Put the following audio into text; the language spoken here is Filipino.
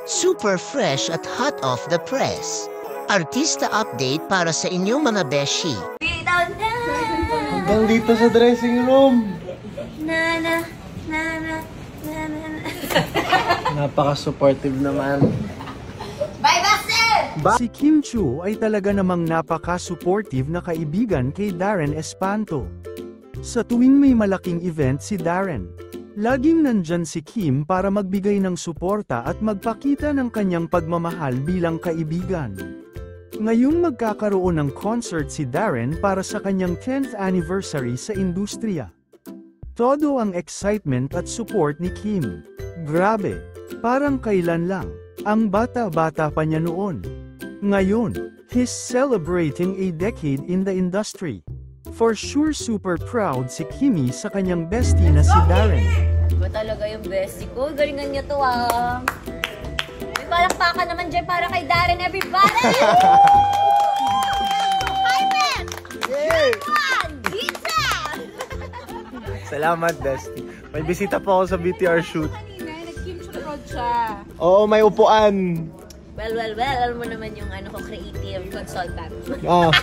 Super fresh at hot off the press. Artista update para sa inyong mga beshi. Bitaw na! Hanggang dito sa dressing room. Na. Napaka-supportive naman. Bye, Baxter! Si Kim Chiu ay talaga namang napaka-supportive na kaibigan kay Darren Espanto. Sa tuwing may malaking event si Darren, laging nandyan si Kim para magbigay ng suporta at magpakita ng kanyang pagmamahal bilang kaibigan. Ngayong magkakaroon ng concert si Darren para sa kanyang 10th anniversary sa industriya. Todo ang excitement at support ni Kim. Grabe, parang kailan lang, ang bata-bata pa niya noon. Ngayon, he's celebrating a decade in the industry. For sure super proud si Kimi sa kanyang bestie na si Darren. Iba talaga yung bestie ko. Galingan niya to ah. May palakpakan naman dyan para kay Darren, everybody! Hi, Ben! Pizza! Salamat, bestie. May bisita po ako sa BTR shoot. Kanina, nag-kimchi road siya. Oo, may upuan. Well, alam mo naman yung ano ko, creative consultant. Ah.